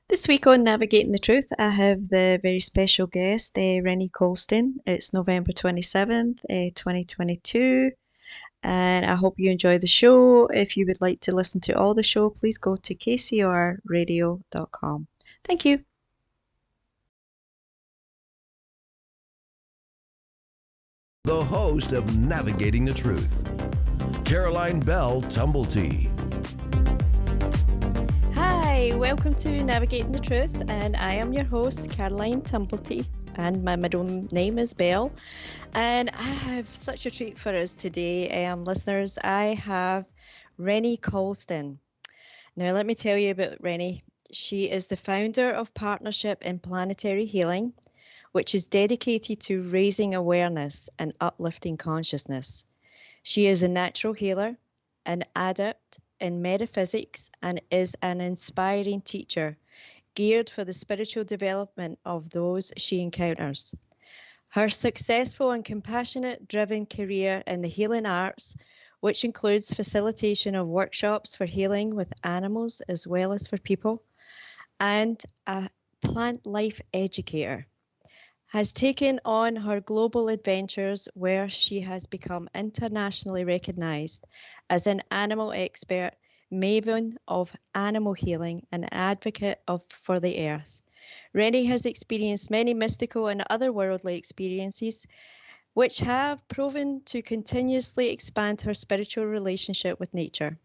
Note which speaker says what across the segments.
Speaker 1: This week on Navigating the Truth, I have the very special guest, Renee Coltson. It's November 27th, 2022, and I hope you enjoy the show. If you would like to listen to all the show, please go to kcrradio.com. Thank you.
Speaker 2: The host of Navigating the Truth, Caroline Bell Tumblety.
Speaker 1: Hi, welcome to Navigating the Truth, and I am your host, Caroline Tumblety, and my middle name is Bell. And I have such a treat for us today, listeners. I have Renee Coltson. Now, let me tell you about Renee. She is the founder of Partnership in Planetary Healing, which is dedicated to raising awareness and uplifting consciousness. She is a natural healer, an adept in metaphysics, and is an inspiring teacher geared for the spiritual development of those she encounters. Her successful and compassionate driven career in the healing arts, which includes facilitation of workshops for healing with animals as well as for people, and a plant life educator, has taken on her global adventures where she has become internationally recognized as an animal expert, maven of animal healing, and advocate for the earth. Renee has experienced many mystical and otherworldly experiences which have proven to continuously expand her spiritual relationship with nature.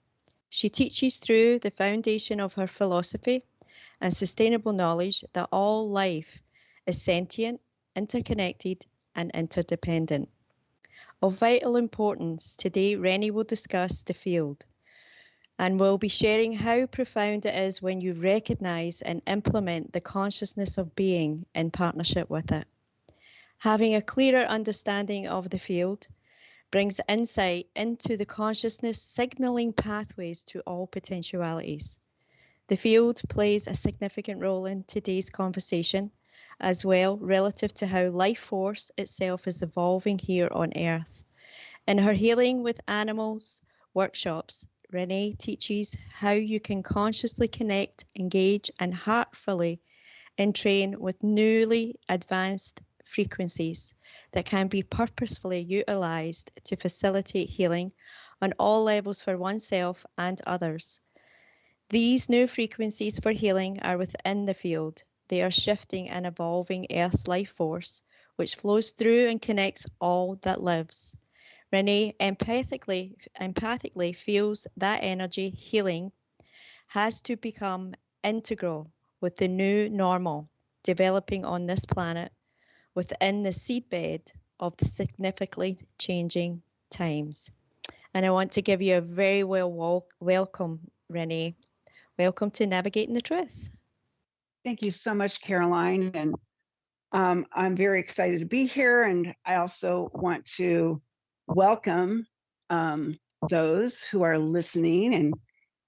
Speaker 1: She teaches through the foundation of her philosophy and sustainable knowledge that all life is sentient, interconnected, and interdependent. Of vital importance, today Renee will discuss the field and will be sharing how profound it is when you recognize and implement the consciousness of being in partnership with it. Having a clearer understanding of the field brings insight into the consciousness signaling pathways to all potentialities. The field plays a significant role in today's conversation as well relative to how life force itself is evolving here on Earth. In her Healing with Animals workshops, Renee teaches how you can consciously connect, engage, and heartfully entrain with newly advanced frequencies that can be purposefully utilized to facilitate healing on all levels for oneself and others. These new frequencies for healing are within the field. They are shifting and evolving Earth's life force, which flows through and connects all that lives. Renee empathically feels that energy healing has to become integral with the new normal developing on this planet within the seedbed of the significantly changing times. And I want to give you a very welcome, Renee. Welcome to Navigating the Truth.
Speaker 3: Thank you so much, Caroline. And I'm very excited to be here. And I also want to welcome those who are listening and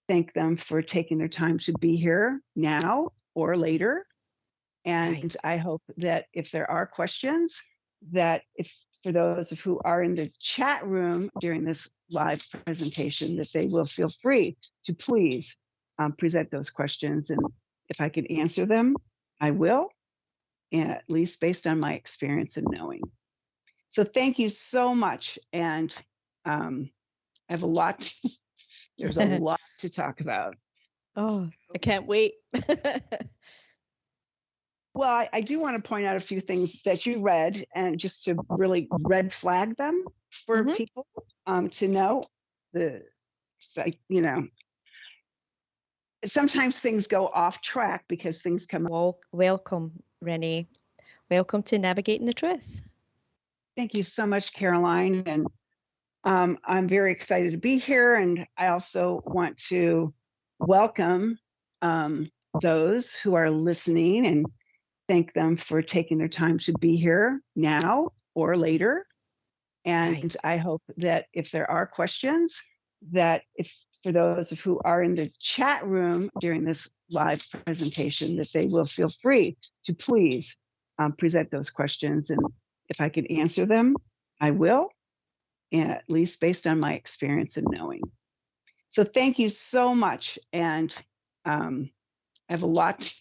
Speaker 3: thank them for taking their time to be here now or later. And
Speaker 1: Right.
Speaker 3: I hope that if there are questions, that if for those who are in the chat room during this live presentation, that they will feel free to please present those questions. And if I can answer them, I will, at least based on my experience and knowing. So thank you so much. And I have a lot, there's a lot to talk about.
Speaker 1: Oh, I can't wait.
Speaker 3: Well, I do want to point out a few things that you read and just to really red flag them for people to know sometimes things go off track because things come.
Speaker 1: Welcome, Renee. Welcome to Navigating the Truth.
Speaker 3: Thank you so much, Caroline. And I'm very excited to be here. And I also want to welcome those who are listening and thank them for taking their time to be here now or later. And
Speaker 1: Right.
Speaker 3: I hope that if there are questions, that if for those who are in the chat room during this live presentation, that they will feel free to please present those questions. And if I can answer them, I will, at least based on my experience and knowing. So thank you so much. And I have a lot,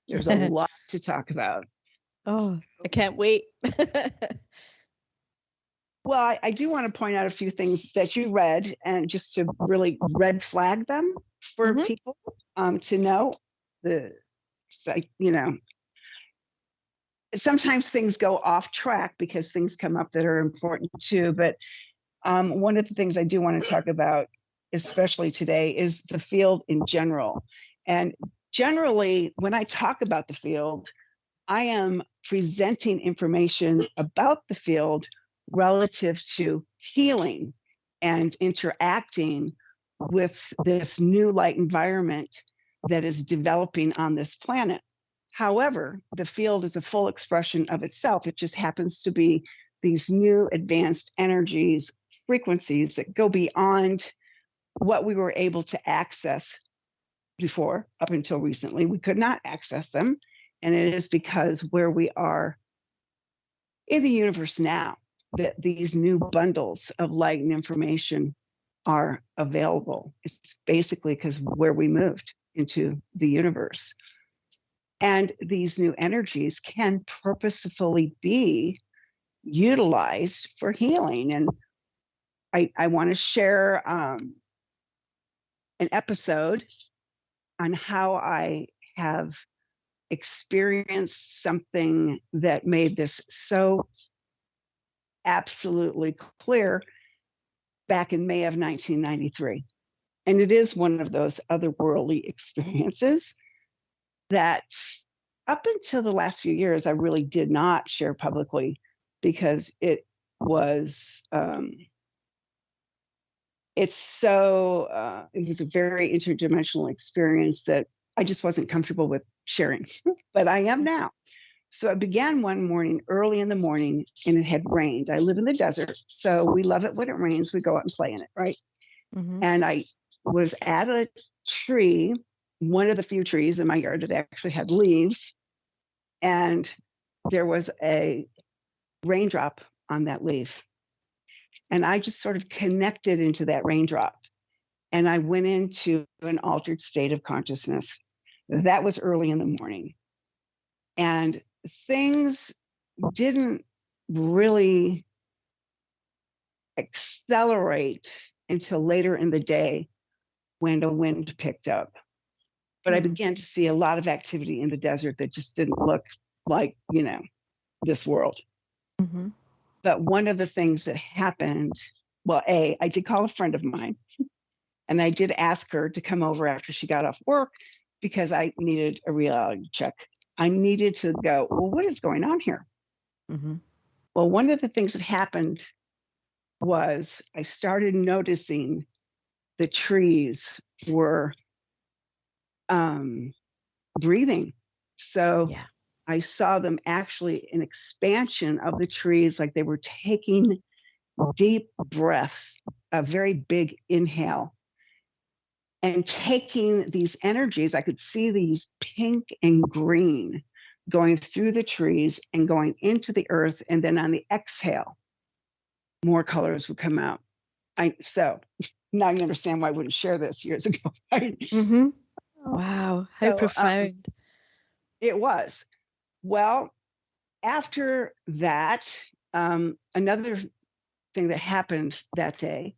Speaker 3: There's a lot to talk about.
Speaker 1: Oh, I can't wait.
Speaker 3: Well, I do want to point out a few things that you read, and just to really red flag them for people to know. Sometimes things go off track because things come up that are important too. But one of the things I do want to talk about, especially today, is the field in general. And generally, when I talk about the field, I am presenting information about the field relative to healing and interacting with this new light environment that is developing on this planet. However, the field is a full expression of itself. It just happens to be these new advanced energies, frequencies that go beyond what we were able to access before. Up until recently, we could not access them. And it is because where we are in the universe now, that these new bundles of light and information are available. It's basically because where we moved into the universe. And these new energies can purposefully be utilized for healing. And I want to share an episode on how I have experienced something that made this so absolutely clear back in May of 1993. And it is one of those otherworldly experiences that up until the last few years, I really did not share publicly, because it was it was a very interdimensional experience that I just wasn't comfortable with sharing, but I am now. So it began one morning, early in the morning, and it had rained. I live in the desert, so we love it when it rains. We go out and play in it, right? And I was at a tree, one of the few trees in my yard that actually had leaves, and there was a raindrop on that leaf. And I just sort of connected into that raindrop, and I went into an altered state of consciousness. That was early in the morning. And things didn't really accelerate until later in the day when the wind picked up. But I began to see a lot of activity in the desert that just didn't look like, this world. But one of the things that happened, well, I did call a friend of mine, and I did ask her to come over after she got off work, because I needed a reality check. I needed to go, well, what is going on here? Well, one of the things that happened was I started noticing the trees were breathing. So I saw them actually an expansion of the trees, like they were taking deep breaths, a very big inhale, and taking these energies. I could see these pink and green going through the trees and going into the earth. And then on the exhale, more colors would come out. So now you understand why I wouldn't share this years ago, right?
Speaker 1: Wow, how profound.
Speaker 3: It was. Well, after that, another thing that happened that day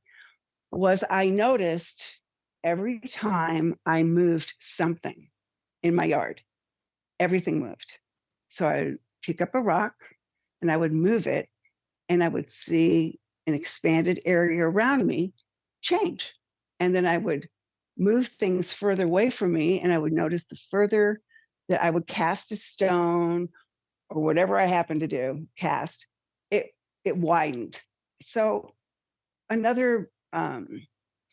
Speaker 3: was I noticed every time I moved something in my yard, everything moved. So I would pick up a rock and I would move it, and I would see an expanded area around me change. And then I would move things further away from me, and I would notice the further that I would cast a stone or whatever I happened to do, it widened. So another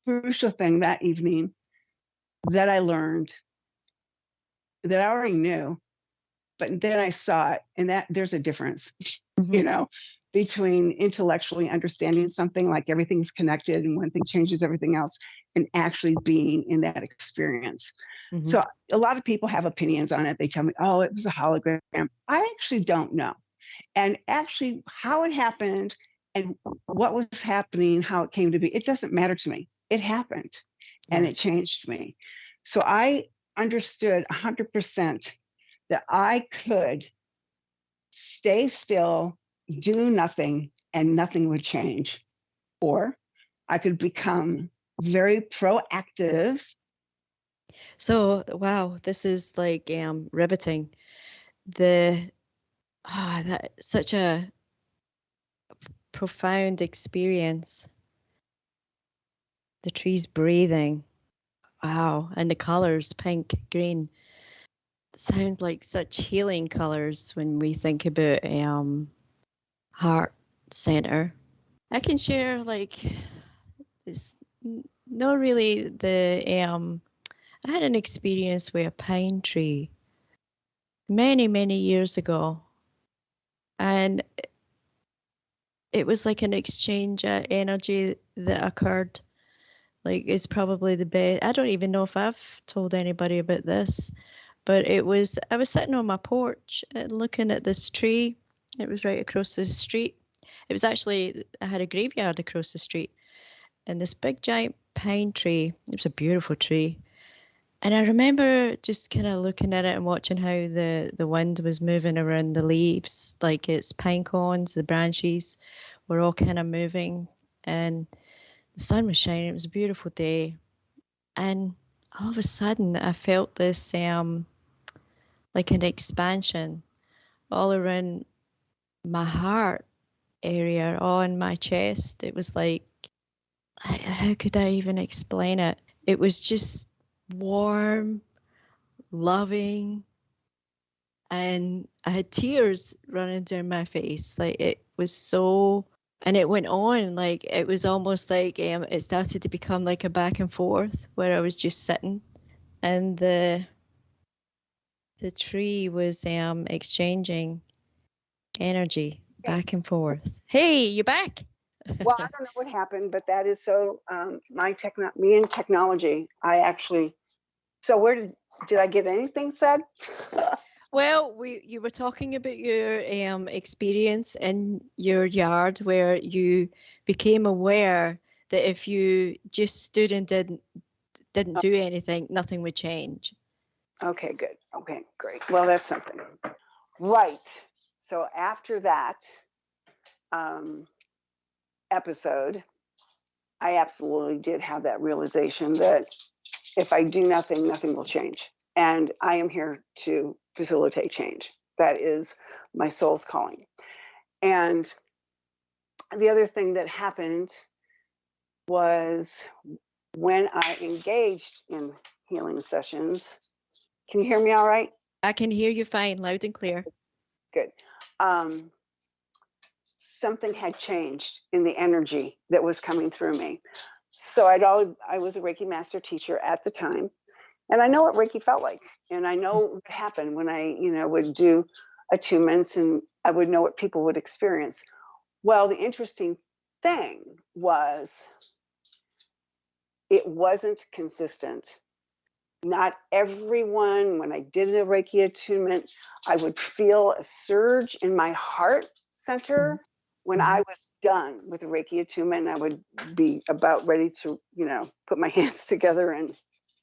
Speaker 3: crucial thing that evening that I learned, that I already knew, but then I saw it, and that there's a difference, between intellectually understanding something, like everything's connected and one thing changes everything else, and actually being in that experience. So a lot of people have opinions on it. They tell me, oh, it was a hologram. I actually don't know. And actually how it happened and what was happening, how it came to be, it doesn't matter to me. It happened and it changed me. So I understood 100% that I could stay still, do nothing, and nothing would change. Or I could become very proactive.
Speaker 1: So, wow, this is like riveting. The that such a profound experience. The trees breathing. Wow, and the colors, pink, green, sound like such healing colors when we think about heart center. I can share like it's not really the I had an experience with a pine tree many years ago, and it was like an exchange of energy that occurred. Like it's probably the best. I don't even know if I've told anybody about this, but I was sitting on my porch and looking at this tree. It was right across the street. It was actually, I had a graveyard across the street and this big giant pine tree. It was a beautiful tree. And I remember just kind of looking at it and watching how the wind was moving around the leaves, like its pine cones, the branches were all kind of moving, and the sun was shining. It was a beautiful day. And all of a sudden, I felt this like an expansion all around my heart area, all in my chest. It was like, how could I even explain it? It was just warm, loving, and I had tears running down my face. Like it was so, and it went on. Like it was almost like it started to become like a back and forth where I was just sitting, and the tree was exchanging energy
Speaker 3: Okay.
Speaker 1: back and forth. Hey, you back?
Speaker 3: Well, I don't know what happened, but that is so me and technology. I actually. So where did I get anything said?
Speaker 1: Well, you were talking about your experience in your yard where you became aware that if you just stood and didn't do anything, nothing would change.
Speaker 3: Okay, good. Okay, great. Well, that's something. Right. So after that episode, I absolutely did have that realization that if I do nothing, nothing will change. And I am here to facilitate change. That is my soul's calling. And the other thing that happened was when I engaged in healing sessions. Can you hear me all right?
Speaker 1: I can hear you fine, loud and clear.
Speaker 3: Good. Something had changed in the energy that was coming through me. So I was a Reiki master teacher at the time, and I know what Reiki felt like, and I know what happened when I, would do attunements, and I would know what people would experience. Well, the interesting thing was it wasn't consistent. Not everyone, when I did a Reiki attunement, I would feel a surge in my heart center. When I was done with the Reiki attunement, I would be about ready to, put my hands together and,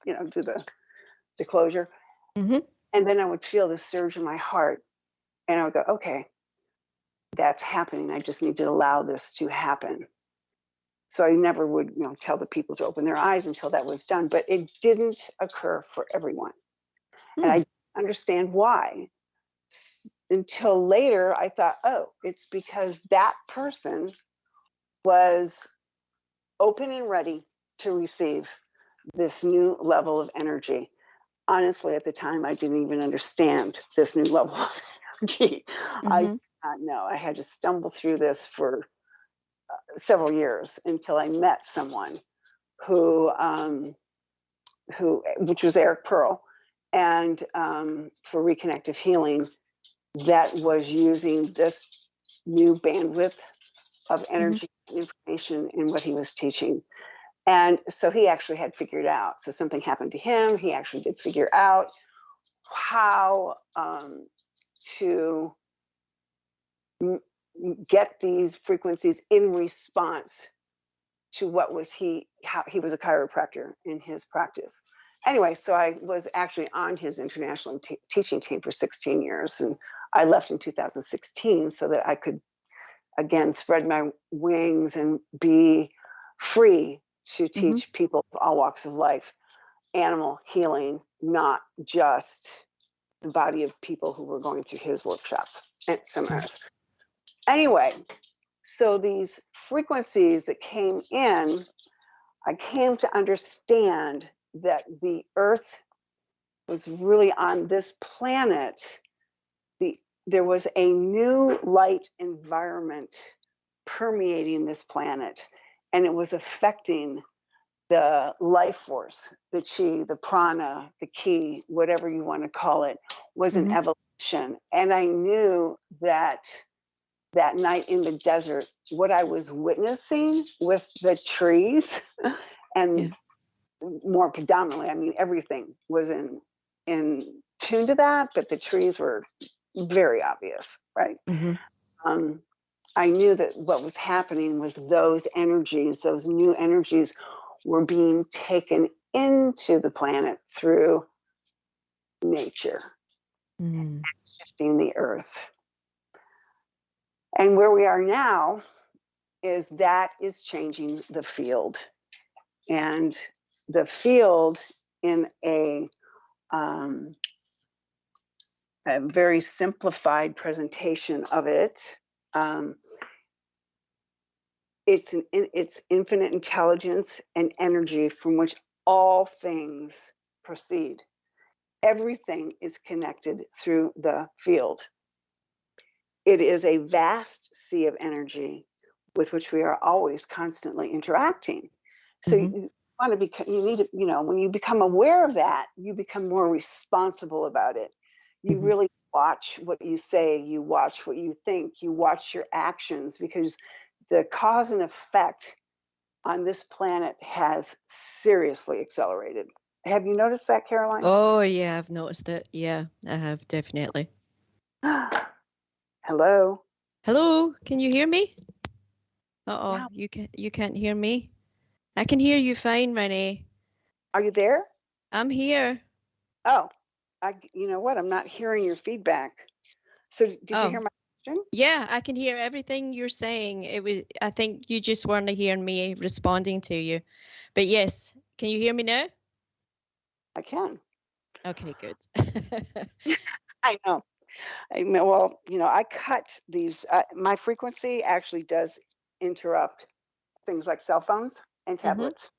Speaker 3: do the closure.
Speaker 1: Mm-hmm.
Speaker 3: And then I would feel the surge in my heart. And I would go, okay, that's happening. I just need to allow this to happen. So I never would, tell the people to open their eyes until that was done. But it didn't occur for everyone. And I didn't understand why. Until later, I thought, oh, it's because that person was open and ready to receive this new level of energy. Honestly, at the time, I didn't even understand this new level of energy. I did not know. I had to stumble through this for several years until I met someone who, which was Eric Pearl, and for reconnective healing, that was using this new bandwidth of energy and information in what he was teaching. And so he actually had figured out. So something happened to him. He actually did figure out how to get these frequencies in response to what was how he was a chiropractor in his practice. Anyway, so I was actually on his international teaching team for 16 years, and I left in 2016 so that I could, again, spread my wings and be free to teach people of all walks of life animal healing, not just the body of people who were going through his workshops and seminars. Anyway, so these frequencies that came in, I came to understand that the earth was really on this planet. There was a new light environment permeating this planet, and it was affecting the life force, the chi, the prana, the ki, whatever you want to call it, was an evolution. And I knew that that night in the desert, what I was witnessing with the trees and more predominantly, I mean, everything was in tune to that, but the trees were very obvious, right? I knew that what was happening was those energies, those new energies were being taken into the planet through nature, shifting the earth. And where we are now is changing the field. And the field, in a very simplified presentation of it, it's infinite intelligence and energy from which all things proceed. Everything is connected through the field. It is a vast sea of energy with which we are always constantly interacting. So you want to be, you need to, when you become aware of that, you become more responsible about it. You really watch what you say, you watch what you think, you watch your actions, because the cause and effect on this planet has seriously accelerated. Have you noticed that, Caroline?
Speaker 1: Oh, yeah, I've noticed it. Yeah, I have, definitely.
Speaker 3: Hello?
Speaker 1: Hello, can you hear me?
Speaker 3: Yeah.
Speaker 1: You can't hear me? I can hear you fine, Renee.
Speaker 3: Are you there?
Speaker 1: I'm here.
Speaker 3: Oh, you know what? I'm not hearing your feedback. So did you hear my question?
Speaker 1: Yeah, I can hear everything you're saying. I think you just weren't hearing me responding to you. But yes, can you hear me now?
Speaker 3: I can.
Speaker 1: Okay, good.
Speaker 3: I know. Well, I cut these. My frequency actually does interrupt things like cell phones and tablets.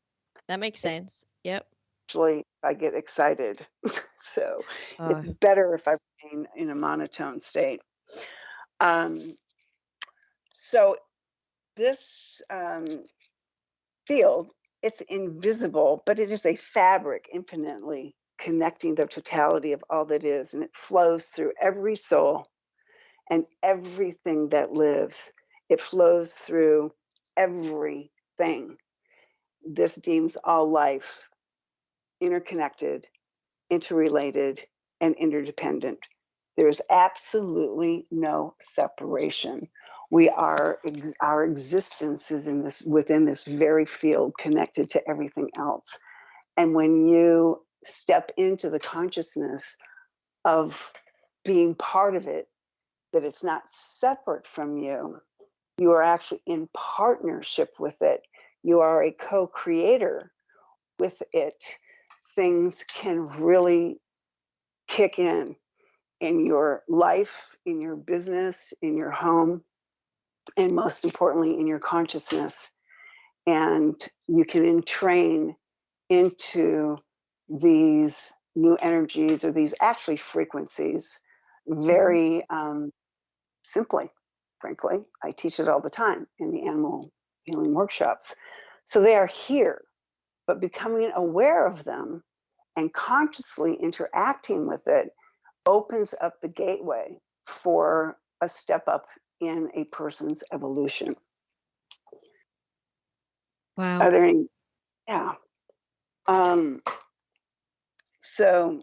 Speaker 1: That makes sense. Yep.
Speaker 3: Actually, I get excited. So it's better if I remain in a monotone state. So this field, it's invisible, but it is a fabric infinitely connecting the totality of all that is, and it flows through every soul and everything that lives. It flows through everything. This deems all life interconnected, interrelated, and interdependent. There's absolutely no separation. Our existence is within this very field, connected to everything else. And when you step into the consciousness of being part of it, that it's not separate from you, you are actually in partnership with it. You are a co-creator with it. Things can really kick in your life, in your business, in your home, and most importantly, in your consciousness. And you can entrain into these new energies, or these actually frequencies, very simply. Frankly, I teach it all the time in the animal healing workshops. So they are here, but becoming aware of them and consciously interacting with it opens up the gateway for a step up in a person's evolution.
Speaker 1: Wow.
Speaker 3: Are there any? Yeah. So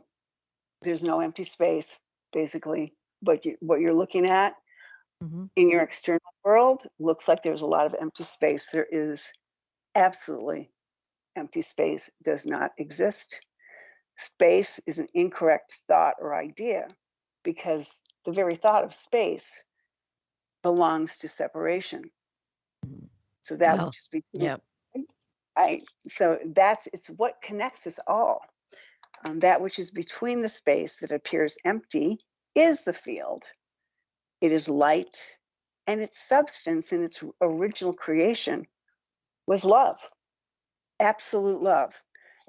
Speaker 3: there's no empty space, basically. What you're looking at in your external world looks like there's a lot of empty space. There is absolutely empty space. Does not exist. Space is an incorrect thought or idea because the very thought of space belongs to separation. So that
Speaker 1: Well,
Speaker 3: which is between,
Speaker 1: yeah.
Speaker 3: right? So it's what connects us all. That which is between the space that appears empty is the field. It is light, and its substance in its original creation was love, absolute love.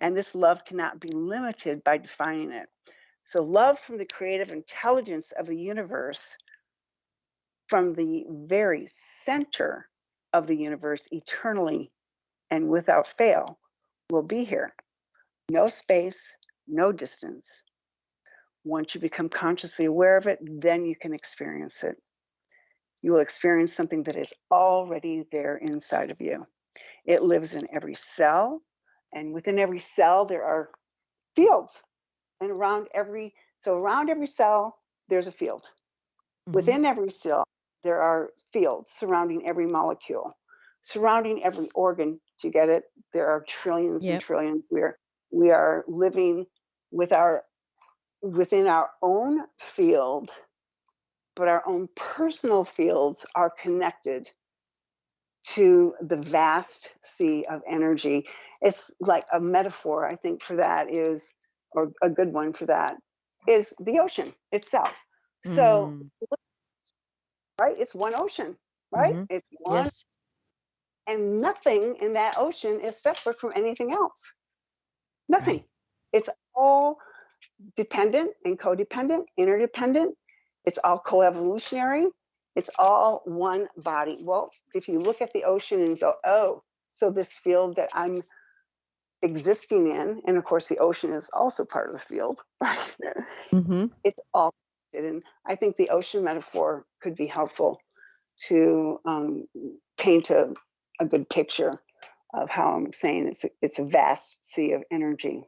Speaker 3: And this love cannot be limited by defining it. So love from the creative intelligence of the universe, from the very center of the universe, eternally and without fail, will be here. No space, no distance. Once you become consciously aware of it, then you can experience it. You will experience something that is already there inside of you. It lives in every cell, and within every cell there are fields. And around every cell there's a field. Within every cell there are fields surrounding every molecule, surrounding every organ. Do you get it? There are trillions and trillions. We are living within our own field, but our own personal fields are connected to the vast sea of energy. It's like a metaphor, I think, for that is, or a good one for that, is the ocean itself. So, right, it's one ocean, right? It's one,
Speaker 1: Yes.
Speaker 3: and nothing in that ocean is separate from anything else. Nothing.
Speaker 1: Right.
Speaker 3: It's all dependent and codependent, interdependent. It's all coevolutionary. It's all one body. Well, if you look at the ocean and go, oh, so this field that I'm existing in, and of course the ocean is also part of the field, right? It's all connected. And I think the ocean metaphor could be helpful to paint a good picture of how I'm saying it's a vast sea of energy.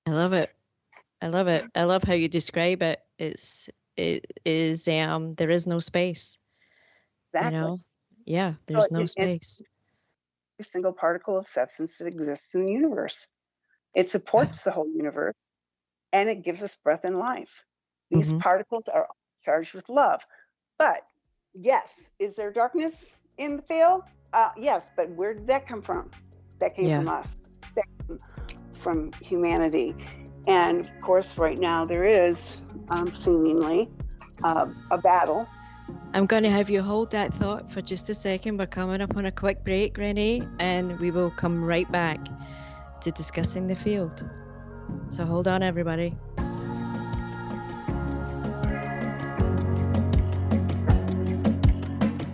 Speaker 1: I love it. I love it. I love how you describe it. It is there is no space.
Speaker 3: Exactly.
Speaker 1: You know? Yeah, there's no space.
Speaker 3: Every single particle of substance that exists in the universe. It supports the whole universe, and it gives us breath and life. These particles are charged with love. But yes, is there darkness in the field? Yes, but where did that come from? That came from us. That came from humanity. And of course, right now there is seemingly a battle.
Speaker 1: I'm going to have you hold that thought for just a second. We're coming up on a quick break, Renee, and we will come right back to discussing the field. So hold on, everybody.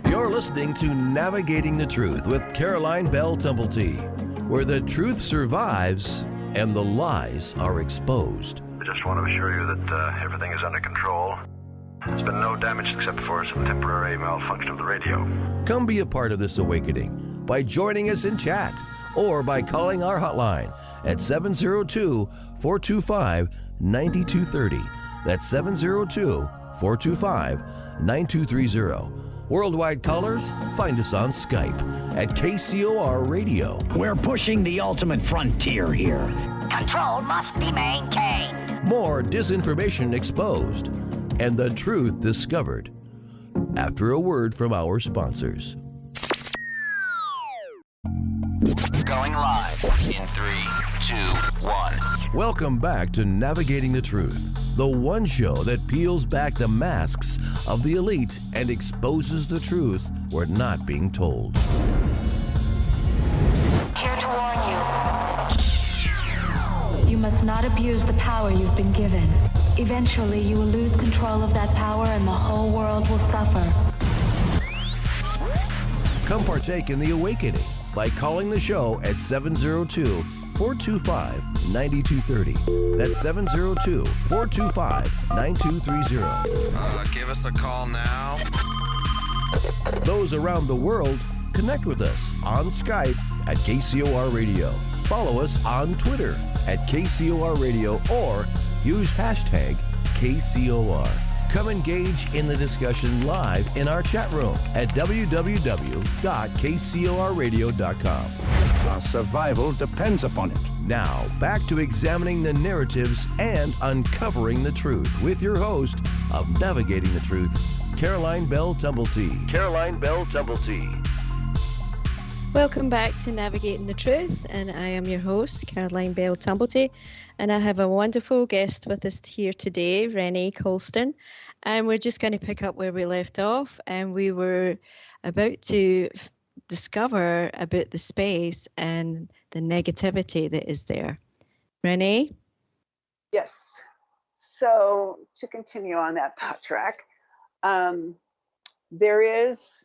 Speaker 2: You're listening to Navigating the Truth with Caroline Bell Tumblety, where the truth survives and the lies are exposed.
Speaker 4: I just want to assure you that everything is under control. There's been no damage except for some temporary malfunction of the radio.
Speaker 2: Come be a part of this awakening by joining us in chat or by calling our hotline at 702-425-9230. That's 702-425-9230. Worldwide callers, find us on Skype at KCOR Radio.
Speaker 5: We're pushing the ultimate frontier here.
Speaker 6: Control must be maintained.
Speaker 2: More disinformation exposed and the truth discovered. After a word from our sponsors.
Speaker 5: Going live in 3, 2, 1.
Speaker 2: Welcome back to Navigating the Truth, the one show that peels back the masks of the elite and exposes the truth we're not being told.
Speaker 6: Here to warn you. You must not abuse the power you've been given. Eventually, you will lose control of that power and the whole world will suffer.
Speaker 2: Come partake in the awakening by calling the show at 702-425-9230. That's 702-425-9230.
Speaker 7: Give us a call now.
Speaker 2: Those around the world, connect with us on Skype at KCOR Radio. Follow us on Twitter at KCOR Radio or use hashtag KCOR. Come engage in the discussion live in our chat room at www.kcorradio.com.
Speaker 8: Our survival depends upon it.
Speaker 2: Now, back to examining the narratives and uncovering the truth with your host of Navigating the Truth, Caroline Bell Tumblety. Caroline Bell Tumblety.
Speaker 1: Welcome back to Navigating the Truth, and I am your host, Caroline Bell Tumblety, and I have a wonderful guest with us here today, Renee Coltson, and we're just going to pick up where we left off, and we were about to discover about the space and the negativity that is there. Renee?
Speaker 3: Yes. So to continue on that thought track, there is,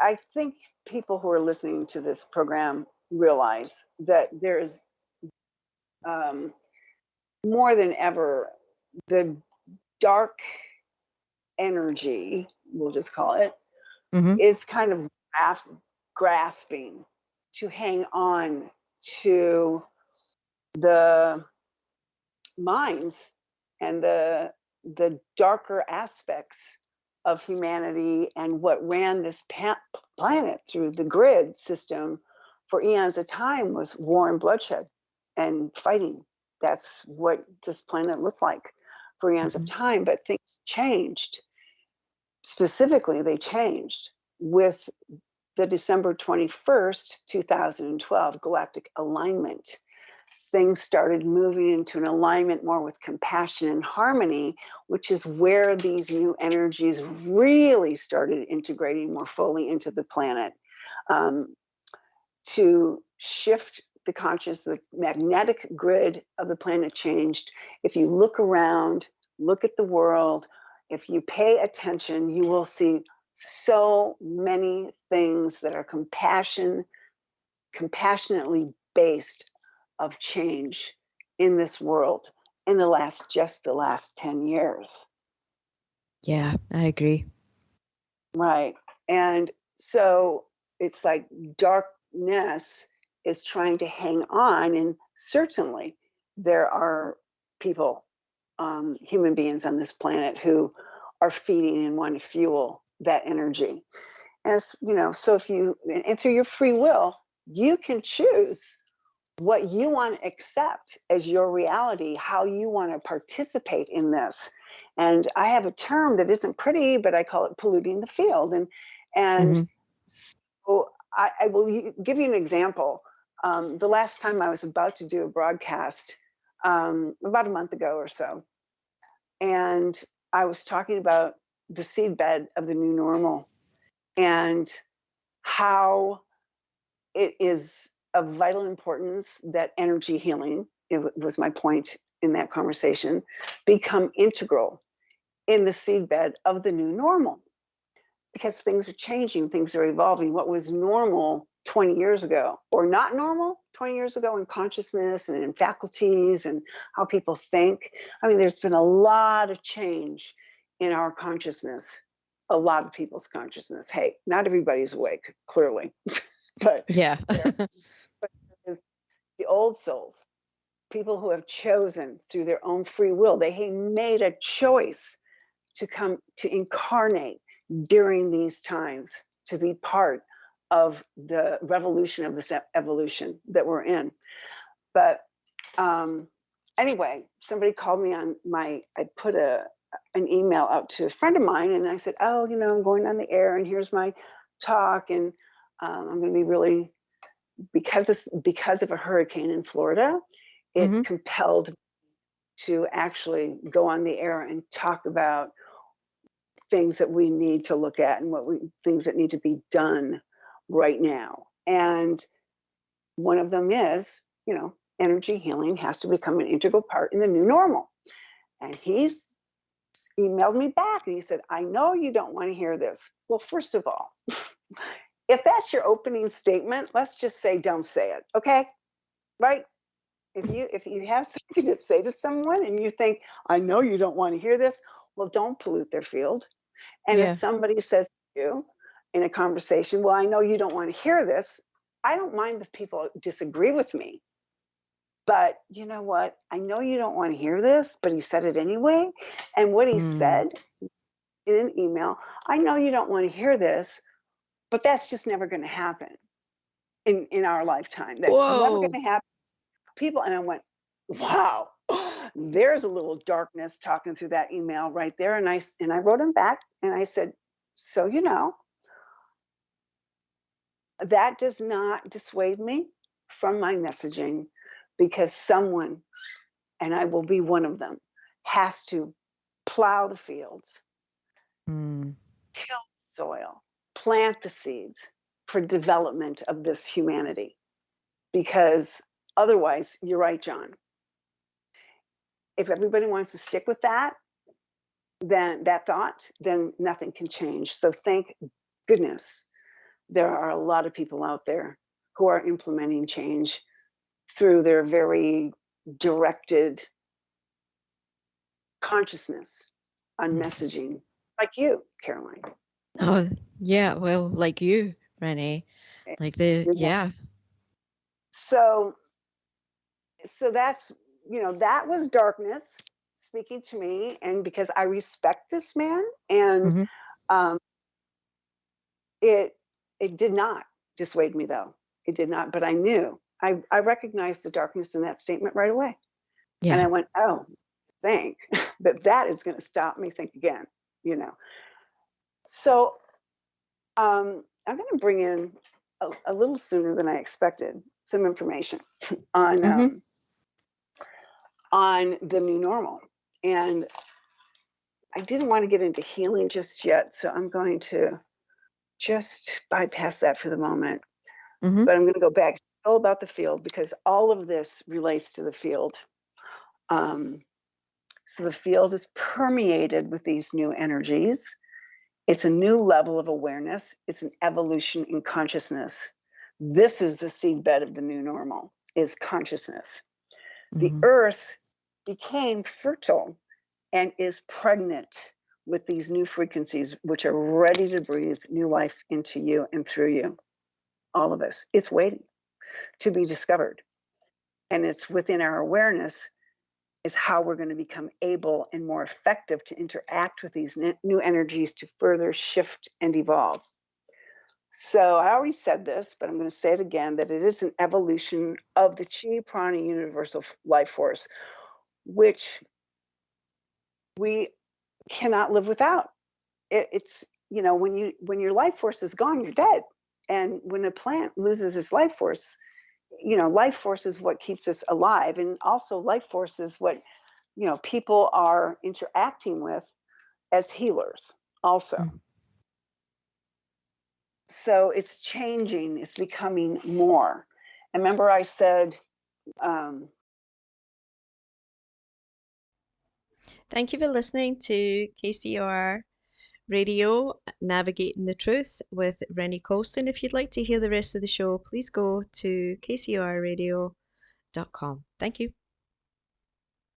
Speaker 3: I think people who are listening to this program realize that there's more than ever, the dark energy, we'll just call it, is kind of grasping to hang on to the minds and the darker aspects of humanity and what ran this planet through the grid system for eons of time was war and bloodshed and fighting. That's what this planet looked like for eons of time, but things changed. Specifically, they changed with the December 21st, 2012 galactic alignment. Things started moving into an alignment more with compassion and harmony, which is where these new energies really started integrating more fully into the planet, to shift the the magnetic grid of the planet changed. If you look around, look at the world, if you pay attention, you will see so many things that are compassionately based of change in this world in the last 10 years.
Speaker 1: Yeah, I agree.
Speaker 3: Right. And so it's like darkness is trying to hang on, and certainly there are people, human beings on this planet who are feeding and want to fuel that energy. As you know, so if you, and through your free will, you can choose what you want to accept as your reality, how you want to participate in this. And I have a term that isn't pretty, but I call it polluting the field. And so I will give you an example. The last time I was about to do a broadcast, about a month ago or so, and I was talking about the seedbed of the new normal and how it is of vital importance that energy healing, it was my point in that conversation, become integral in the seedbed of the new normal. Because things are changing, things are evolving. What was normal 20 years ago, or not normal 20 years ago in consciousness and in faculties and how people think. I mean, there's been a lot of change in our consciousness, a lot of people's consciousness. Hey, not everybody's awake, clearly. But
Speaker 1: yeah.
Speaker 3: But the old souls, people who have chosen through their own free will, they made a choice to come to incarnate during these times, to be part of the revolution of this evolution that we're in. But anyway, somebody called me on I put an email out to a friend of mine, and I said, oh, I'm going on the air, and here's my talk, and I'm going to be really, because of a hurricane in Florida, it compelled me to actually go on the air and talk about things that we need to look at and things that need to be done right now. And one of them is, energy healing has to become an integral part in the new normal. And he's emailed me back and he said, I know you don't want to hear this. Well, first of all, if that's your opening statement, let's just say, don't say it. Okay. Right. If you have something to say to someone and you think, I know you don't want to hear this, well, don't pollute their field. And if somebody says to you in a conversation, well, I know you don't want to hear this, I don't mind if people disagree with me. But you know what? I know you don't want to hear this, but he said it anyway. And what he said in an email, I know you don't want to hear this, but that's just never going to happen. in our lifetime. That's never going
Speaker 1: Whoa.
Speaker 3: to happen. People, and I went, wow, there's a little darkness talking through that email right there. And I wrote him back and I said, so that does not dissuade me from my messaging, because someone, and I will be one of them, has to plow the fields,
Speaker 1: Mm.
Speaker 3: till the soil, plant the seeds for development of this humanity. Because otherwise, you're right, John. If everybody wants to stick with that, then that thought, then nothing can change. So thank goodness there are a lot of people out there who are implementing change through their very directed consciousness on messaging, like you, Caroline.
Speaker 1: Oh, yeah. Well, like you, Renee. Like yeah.
Speaker 3: So that's, that was darkness speaking to me, and because I respect this man, and
Speaker 1: Mm-hmm.
Speaker 3: um, it did not dissuade me, though. It did not, but I knew, I recognized the darkness in that statement right away. And I
Speaker 1: Yeah.
Speaker 3: went, oh, thank that is going to stop me think again, So I'm going to bring in a little sooner than I expected some information on
Speaker 1: Mm-hmm.
Speaker 3: on the new normal. And I didn't want to get into healing just yet, so I'm going to just bypass that for the moment.
Speaker 1: Mm-hmm.
Speaker 3: But I'm going to go back. It's all about the field, because all of this relates to the field. So the field is permeated with these new energies. It's a new level of awareness. It's an evolution in consciousness. This is the seedbed of the new normal, is consciousness. The
Speaker 1: Mm-hmm.
Speaker 3: earth became fertile and is pregnant with these new frequencies, which are ready to breathe new life into you and through you. All of us. It's waiting to be discovered. And it's within our awareness is how we're going to become able and more effective to interact with these new energies to further shift and evolve. So I already said this, but I'm going to say it again, that it is an evolution of the Chi Prana universal life force, which we cannot live without. It's, when your life force is gone, you're dead. And when a plant loses its life force, life force is what keeps us alive. And also life force is what, people are interacting with as healers also.
Speaker 1: Mm.
Speaker 3: So it's changing, it's becoming more. And remember I said,
Speaker 1: Thank you for listening to KCOR Radio, Navigating the Truth with Renee Colston. If you'd like to hear the rest of the show, please go to kcorradio.com. Thank you.